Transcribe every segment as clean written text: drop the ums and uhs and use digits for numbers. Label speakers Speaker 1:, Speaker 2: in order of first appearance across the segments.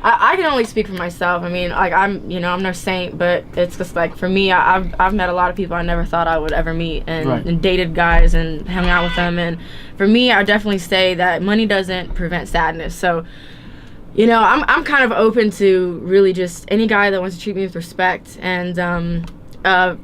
Speaker 1: I can only speak for myself. I mean, like I'm no saint, but it's just like for me, I've met a lot of people I never thought I would ever meet, and dated guys and hung out with them. And for me, I definitely say that money doesn't prevent sadness. So, I'm kind of open to really just any guy that wants to treat me with respect and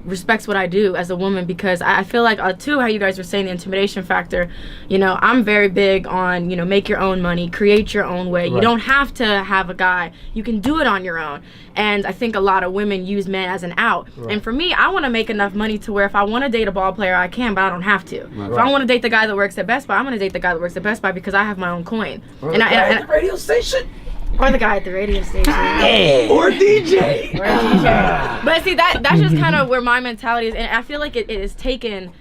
Speaker 1: respects what I do as a woman, because I feel like too, how you guys were saying, the intimidation factor, I'm very big on make your own money, create your own way. You don't have to have a guy, you can do it on your own. And I think a lot of women use men as an out. And for me, I want to make enough money to where if I want to date a ball player, I can, but I don't have to. If I want to date the guy that works at Best Buy, I'm going to date the guy that works at Best Buy because I have my own coin.
Speaker 2: And at the radio station.
Speaker 1: Or the guy at the radio station.
Speaker 2: Or DJ.
Speaker 1: But see, that's just kind of where my mentality is. And I feel like it has taken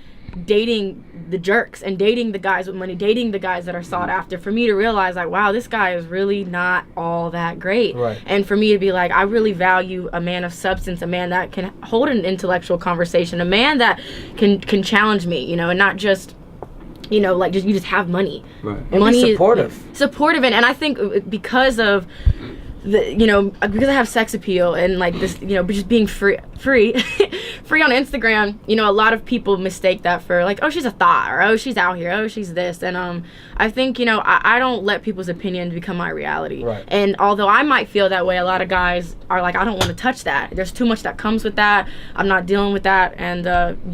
Speaker 1: dating the jerks and dating the guys with money, dating the guys that are sought after, for me to realize, like, wow, this guy is really not all that great. And for me to be like, I really value a man of substance, a man that can hold an intellectual conversation, a man that can challenge me, and not just like you just have money.
Speaker 2: And money be supportive.
Speaker 1: Supportive, and I think because of the because I have sex appeal and like this, just being free on Instagram, a lot of people mistake that for like, oh, she's a thought, or oh, she's out here, oh, she's this. And I think I don't let people's opinions become my reality. And although I might feel that way, a lot of guys are like, I don't want to touch that. There's too much that comes with that. I'm not dealing with that. And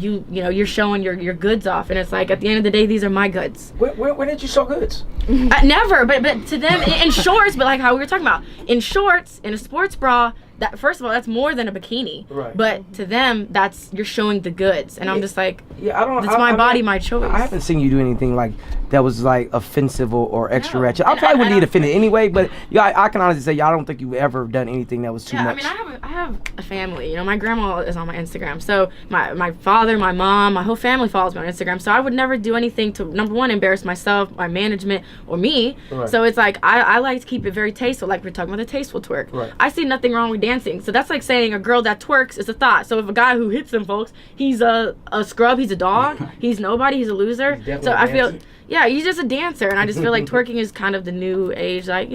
Speaker 1: you're showing your goods off, and it's like, at the end of the day, these are my goods.
Speaker 2: Where did you show goods?
Speaker 1: Never, but to them in shorts, but like how we were talking about, in shorts, in a sports bra, that first of all, that's more than a bikini. But to them, you're showing the goods, and I'm just like, it's my body, my choice.
Speaker 2: I haven't seen you do anything like that was like offensive or extra ratchet. I probably wouldn't get offended anyway, but I can honestly say I don't think you've ever done anything that was too much.
Speaker 1: I mean, I have a family. My grandma is on my Instagram, so my father, my mom, my whole family follows me on Instagram. So I would never do anything to, number one, embarrass myself, my management, or me. So it's like I like to keep it very tasteful, like we're talking about the tasteful twerk. I see nothing wrong with dancing. So that's like saying a girl that twerks is a thought. So if a guy who hits them folks, he's a scrub, he's a dog, he's nobody, he's a loser. So I feel, he's just a dancer, and I just feel like twerking is kind of the new age, like,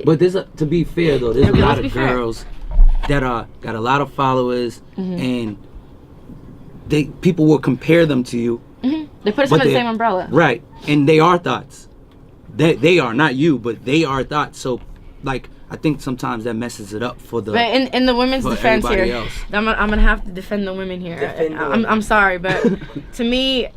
Speaker 3: But to be fair though, there's a lot of girls that got a lot of followers, and people will compare them to you.
Speaker 1: They put us under the same umbrella.
Speaker 3: Right, and they are thoughts. They are, not you, but they are thoughts. So like, I think sometimes that messes it up for the.
Speaker 1: But in the women's defense here,
Speaker 3: else.
Speaker 1: I'm gonna have to defend the women here. I'm sorry, but to me,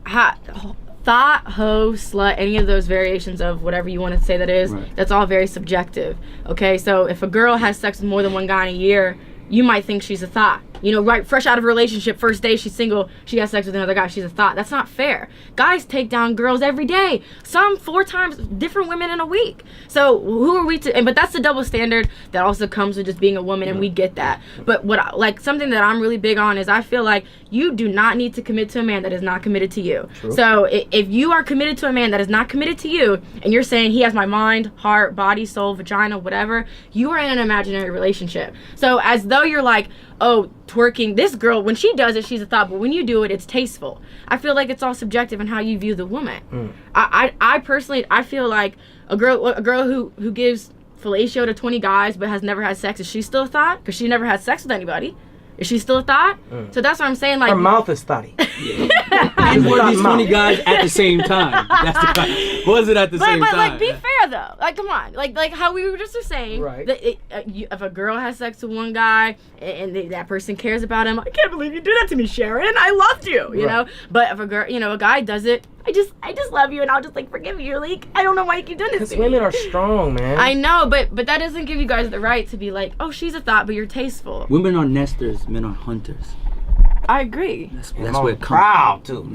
Speaker 1: thought, hoe, slut, any of those variations of whatever you want to say that is, that's all very subjective. Okay, so if a girl has sex with more than one guy in a year, you might think she's a thought. Fresh out of a relationship, first day, she's single, she has sex with another guy, she's a thought. That's not fair. Guys take down girls every day. Some 4 times, different women in a week. So who are we to, but that's the double standard that also comes with just being a woman, and we get that. But something that I'm really big on is I feel like you do not need to commit to a man that is not committed to you. So if you are committed to a man that is not committed to you, and you're saying he has my mind, heart, body, soul, vagina, whatever, you are in an imaginary relationship. So as though you're like, oh, twerking, this girl, when she does it, she's a thought, but when you do it, it's tasteful. I feel like it's all subjective in how you view the woman. I personally, I feel like a girl who gives fellatio to 20 guys but has never had sex, is she still a thought? Because she never had sex with anybody. Is she still a thought? So that's what I'm saying. Like,
Speaker 2: her mouth is thoughty.
Speaker 3: And were these 20 guys at the same time? That's the question. Was it at the same time?
Speaker 1: But like, be fair though. Like, come on. Like how we were just saying. That if a girl has sex with one guy and that person cares about him, I can't believe you do that to me, Sharon. I loved you. You know. But if a girl, a guy does it, I just love you, and I'll just like forgive you. Like, I don't know why you keep doing this.
Speaker 2: Because women are strong, man.
Speaker 1: I know, but that doesn't give you guys the right to be like, oh, she's a thought, but you're tasteful.
Speaker 3: Women are nesters, men are hunters.
Speaker 1: I agree.
Speaker 3: That's where it comes
Speaker 2: proud too.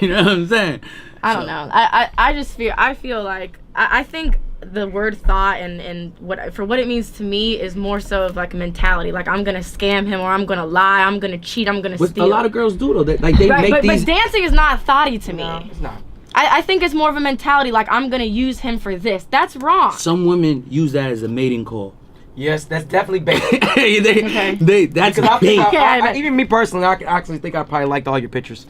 Speaker 3: You know what I'm saying?
Speaker 1: I don't know. I feel like I think the word thought and what it means to me is more so of like a mentality. Like, I'm gonna scam him, or I'm gonna lie, I'm gonna cheat, I'm gonna steal.
Speaker 3: A lot of girls do though. They make these.
Speaker 1: But dancing is not thoughty to me.
Speaker 2: No, it's not.
Speaker 1: I think it's more of a mentality. Like, I'm gonna use him for this. That's wrong.
Speaker 3: Some women use that as a mating call.
Speaker 2: Yes, that's definitely bait.
Speaker 3: That's bait.
Speaker 2: Even me personally, I actually think I probably liked all your pictures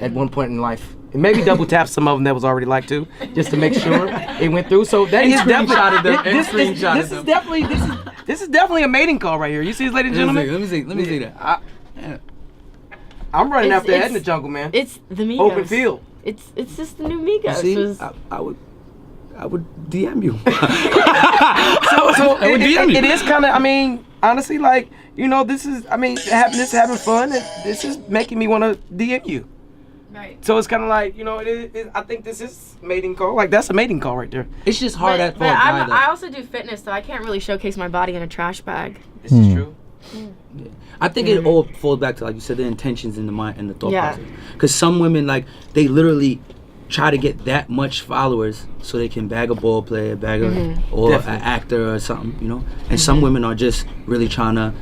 Speaker 2: at one point in life. And maybe double tap some of them that was already liked too, just to make sure it went through. So that is definitely this is definitely a mating call right here. You see this, ladies and gentlemen?
Speaker 3: Let me see that.
Speaker 2: I'm running after Ed in the jungle, man.
Speaker 1: It's the Migos.
Speaker 2: Open field.
Speaker 1: It's just the new Migos.
Speaker 3: See, I would DM you.
Speaker 2: It is kind of, I mean, honestly, like, you know, this is having fun, and this is making me want to DM you.
Speaker 1: Right.
Speaker 2: So it's kind of like, you know, I think this is mating call. Like, that's a mating call right there.
Speaker 3: It's just hard for a guy.
Speaker 1: I also do fitness, so I can't really showcase my body in a trash bag.
Speaker 2: This is true.
Speaker 3: Yeah. I think it all falls back to, like you said, the intentions in the mind and the thought process. Because some women, like, they literally try to get that much followers so they can bag a ball player, or an actor or something, you know. And some women are just really trying to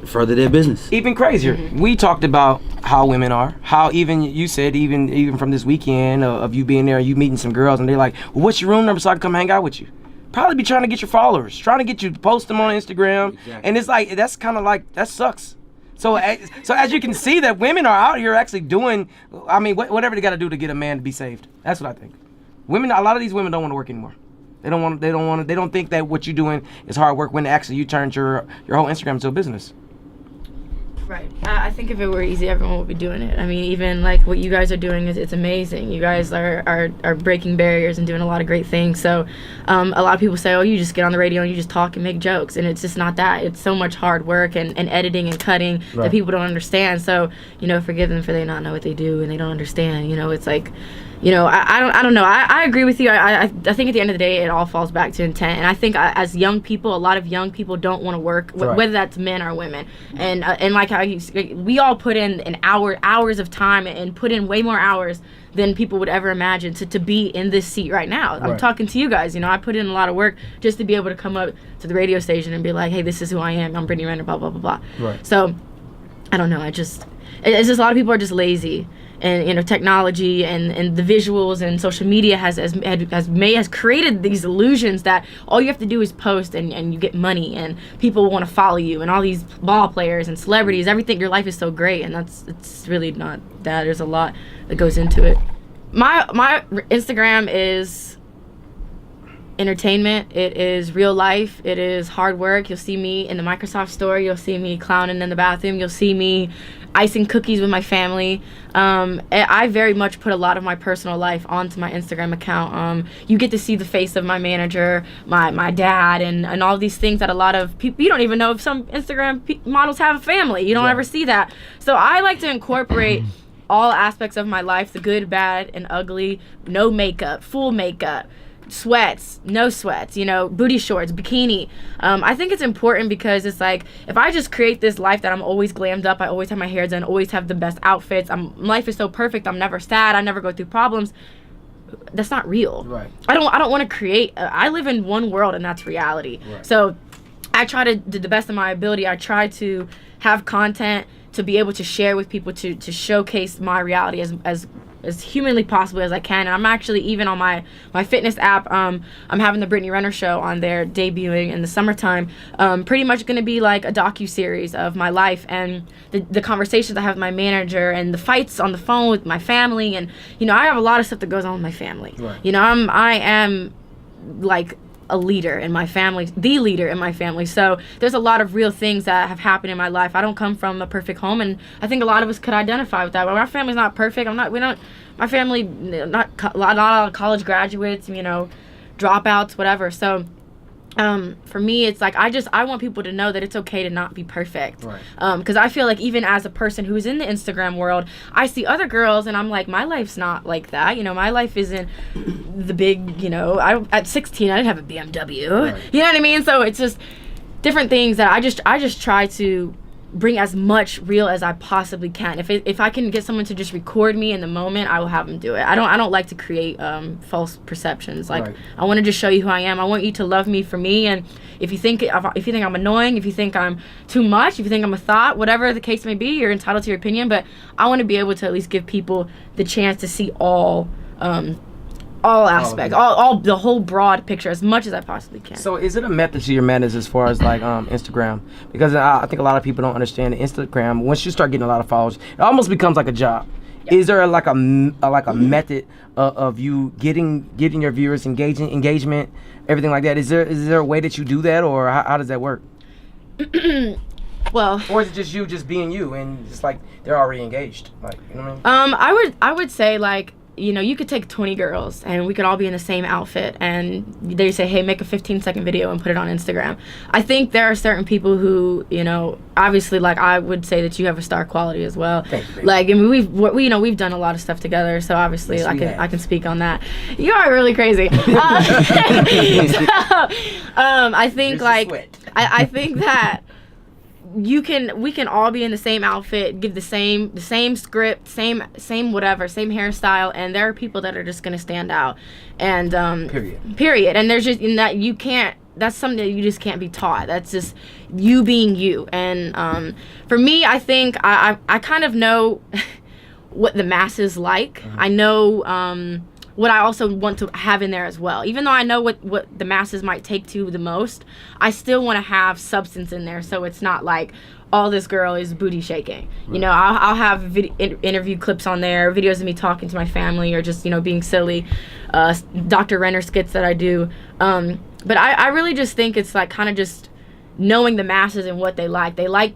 Speaker 3: further their business.
Speaker 2: Even crazier. We talked about how women are. How even you said even from this weekend of you being there, you meeting some girls, and they're like, well, "What's your room number so I can come hang out with you?" Probably be trying to get your followers, trying to get you to post them on Instagram, and it's like that's kind of like that sucks. So as you can see, that women are out here actually doing, I mean, whatever they got to do to get a man to be saved. That's what I think. Women, a lot of these women don't want to work anymore. They don't think that what you're doing is hard work when actually you turned your whole Instagram into a business.
Speaker 1: Right. I think if it were easy, everyone would be doing it. I mean, even like what you guys are doing it's amazing. You guys are breaking barriers and doing a lot of great things. So a lot of people say, oh, you just get on the radio and you just talk and make jokes. And it's just not that. It's so much hard work and editing and cutting that people don't understand. So, you know, forgive them for they not know what they do and they don't understand. You know, it's like, you know, I don't know. I agree with you. I think at the end of the day, it all falls back to intent. And I think as young people, a lot of young people don't want to work, whether that's men or women. And like how we all put in hours of time and put in way more hours than people would ever imagine to be in this seat right now. I'm talking to you guys. You know, I put in a lot of work just to be able to come up to the radio station and be like, hey, this is who I am. I'm Brittany Renner, blah, blah, blah, blah.
Speaker 2: Right.
Speaker 1: So, I don't know. It's just a lot of people are just lazy. And you know, technology and the visuals and social media has created these illusions that all you have to do is post and you get money and people want to follow you and all these ball players and celebrities, everything. Your life is so great, and it's really not that. There's a lot that goes into it. My Instagram is entertainment. It is real life. It is hard work. You'll see me in the Microsoft store. You'll see me clowning in the bathroom. You'll see me icing cookies with my family. I very much put a lot of my personal life onto my Instagram account. You get to see the face of my manager, my dad, and all these things that a lot of people, you don't even know if some Instagram models have a family. You don't ever see that. So I like to incorporate all aspects of my life, the good, bad, and ugly, no makeup, full makeup, sweats, no sweats, you know, booty shorts, bikini. I think it's important because it's like, if I just create this life that I'm always glammed up, I always have my hair done, always have the best outfits, life is so perfect, I'm never sad, I never go through problems, that's not real.
Speaker 2: Right.
Speaker 1: I don't want to create, I live in one world and that's reality. Right. So I try to do the best of my ability. I try to have content to be able to share with people, to showcase my reality as humanly possible as I can. And I'm actually, even on my fitness app, I'm having the Brittany Renner show on there, debuting in the summertime. Pretty much going to be like a docu-series of my life and the conversations I have with my manager and the fights on the phone with my family. And, you know, I have a lot of stuff that goes on with my family. Right. You know, I am like a leader in my family, the leader in my family. So there's a lot of real things that have happened in my life. I don't come from a perfect home, and I think a lot of us could identify with that. But my family's not perfect. My family, not a lot of college graduates, you know, dropouts, whatever. So for me, it's like I want people to know that it's okay to not be perfect. Right. Because I feel like even as a person who's in the Instagram world, I see other girls and I'm like, my life's not like that. You know, my life isn't the big, you know, at 16 I didn't have a BMW. Right. You know what I mean? So it's just different things that I just try to bring as much real as I possibly can. If I can get someone to just record me in the moment, I will have them do it. I don't like to create false perceptions. Like, right. I want to just show you who I am. I want you to love me for me. And if you think I'm annoying, if you think I'm too much, if you think I'm a thought, whatever the case may be, you're entitled to your opinion. But I want to be able to at least give people the chance to see all aspects, all the whole broad picture as much as I possibly can.
Speaker 2: So is it a method to your madness as far as like Instagram? Because I think a lot of people don't understand Instagram. Once you start getting a lot of followers, it almost becomes like a job.
Speaker 1: Yeah.
Speaker 2: Is there like a method of you getting your viewers engagement, everything like that? Is there a way that you do that, or how does that work?
Speaker 1: Well,
Speaker 2: or is it just you just being you and just like they're already engaged? Like, you know what I
Speaker 1: mean? I would say, like, you know, you could take 20 girls and we could all be in the same outfit and they say, hey, make a 15-second video and put it on Instagram. I think there are certain people who, you know, obviously, like, I would say that you have a star quality as well.
Speaker 2: Thank you, baby.
Speaker 1: Like, I mean, we've done a lot of stuff together, so obviously, yes, I can speak on that. You are really crazy. I think, like, I think that we can all be in the same outfit, give the same script, same whatever, same hairstyle, and there are people that are just gonna stand out, and period. And there's just in that you can't. That's something that you just can't be taught. That's just you being you. And for me, I think I kind of know what the masses like. I know what I also want to have in there as well. Even though I know what the masses might take to the most, I still want to have substance in there, so it's not like all this girl is booty shaking. Right. You know, I'll have interview clips on there, videos of me talking to my family, or just, you know, being silly, Dr. Renner skits that I do. But I really just think it's like kind of just knowing the masses and what they like. They like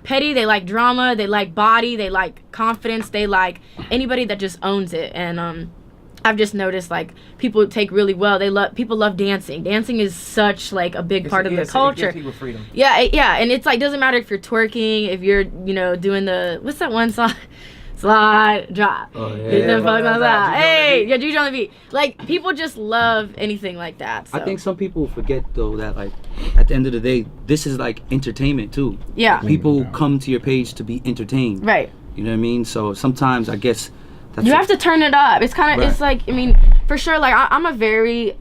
Speaker 1: petty, they like drama, they like body, they like confidence, they like anybody that just owns it. And I've just noticed, like, people take really well. People love dancing. Dancing is such, like, a big part of the culture.
Speaker 2: It gives people freedom.
Speaker 1: Yeah, and it's like, doesn't matter if you're twerking, if you're, you know, doing the, what's that one song? Slide, drop. Oh, yeah. Hey, yeah, Juju on the beat. Like, people just love anything like that. So.
Speaker 3: I think some people forget, though, that, like, at the end of the day, this is, like, entertainment, too.
Speaker 1: Yeah.
Speaker 3: People come to your page to be entertained.
Speaker 1: Right.
Speaker 3: You know what I mean? So sometimes, I guess,
Speaker 1: you have to turn it up. It's kind of, right. It's like, I mean, for sure, like, I'm very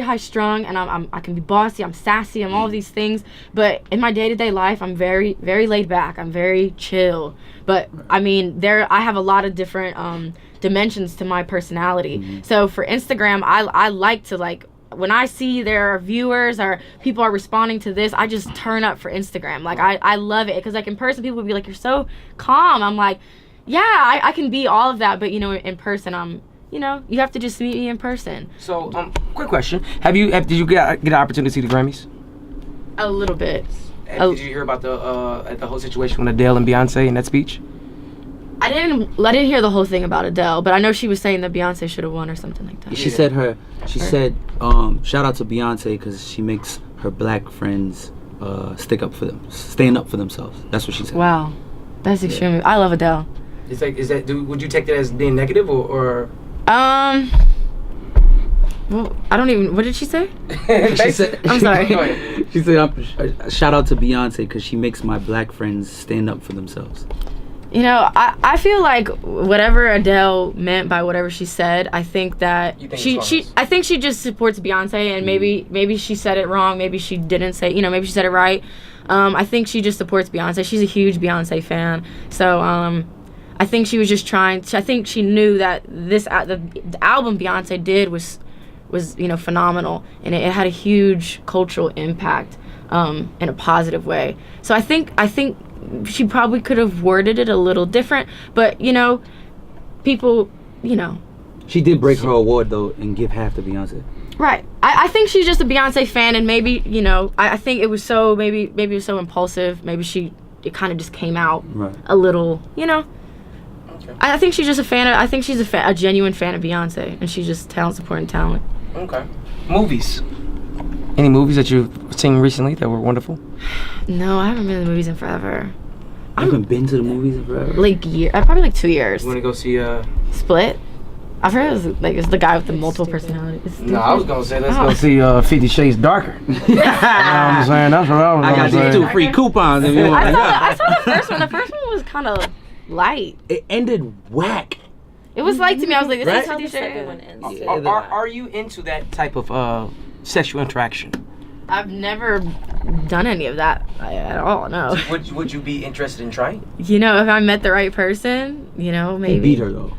Speaker 1: high strung, and I can be bossy, I'm sassy, I'm all of these things, but in my day-to-day life, I'm very, very laid back, I'm very chill. But I mean, I have a lot of different dimensions to my personality. Mm-hmm. So for Instagram, I like to, like, when I see there are viewers or people are responding to this, I just turn up for Instagram. Like, I love it, because, like, in person, people would be like, you're so calm. I'm like, yeah, I can be all of that, but, you know, in person, you know, you have to just meet me in person.
Speaker 2: So, quick question: did you get an opportunity to see the Grammys?
Speaker 1: A little bit.
Speaker 2: Did you hear about the whole situation with Adele and Beyonce in that speech?
Speaker 1: I didn't hear the whole thing about Adele, but I know she was saying that Beyonce should have won or something like that.
Speaker 3: She said shout out to Beyonce because she makes her black friends stand up for themselves. That's what she said.
Speaker 1: Wow, that's extremely. I love Adele.
Speaker 2: It's like, would you take that as being negative or?
Speaker 1: Well, I don't even. What did she say?
Speaker 3: She said,
Speaker 1: I'm sorry.
Speaker 3: She said, shout out to Beyonce because she makes my black friends stand up for themselves.
Speaker 1: You know, I feel like whatever Adele meant by whatever she said, I think that I think she just supports Beyonce, and maybe she said it wrong, maybe she didn't say, you know, maybe she said it right. I think she just supports Beyonce. She's a huge Beyonce fan, so I think she was just I think she knew that the album Beyonce did was you know, phenomenal, and it had a huge cultural impact in a positive way. So I think she probably could have worded it a little different, but, you know, people, you know.
Speaker 3: She did break her award, though, and give half to Beyonce.
Speaker 1: Right. I think she's just a Beyonce fan, and maybe, you know, I think it was so, maybe it was so impulsive. Maybe it kind of just came out a little, you know. Okay. I think she's just I think she's a genuine fan of Beyonce, and she's just supporting talent.
Speaker 2: Okay. Movies. Any movies that you've seen recently that were wonderful?
Speaker 1: No, I haven't been to the movies in forever.
Speaker 3: I haven't been to the movies in forever?
Speaker 1: Like, probably like 2 years.
Speaker 2: You want to go see
Speaker 1: Split? I've heard it's the guy with the multiple personalities.
Speaker 2: No, I was going to say, let's go see 50 Shades Darker. You know what I'm saying? That's what I was
Speaker 3: going to say. I got these 2 free coupons if you want.
Speaker 1: I saw the first one. The first one was kind of light.
Speaker 3: It ended whack.
Speaker 1: It was light to me. I was like, this is how the second one ends.
Speaker 2: Are you into that type of sexual interaction?
Speaker 1: I've never done any of that at all, no.
Speaker 2: Would you be interested in trying?
Speaker 1: You know, if I met the right person, you know, maybe.
Speaker 3: He beat her, though.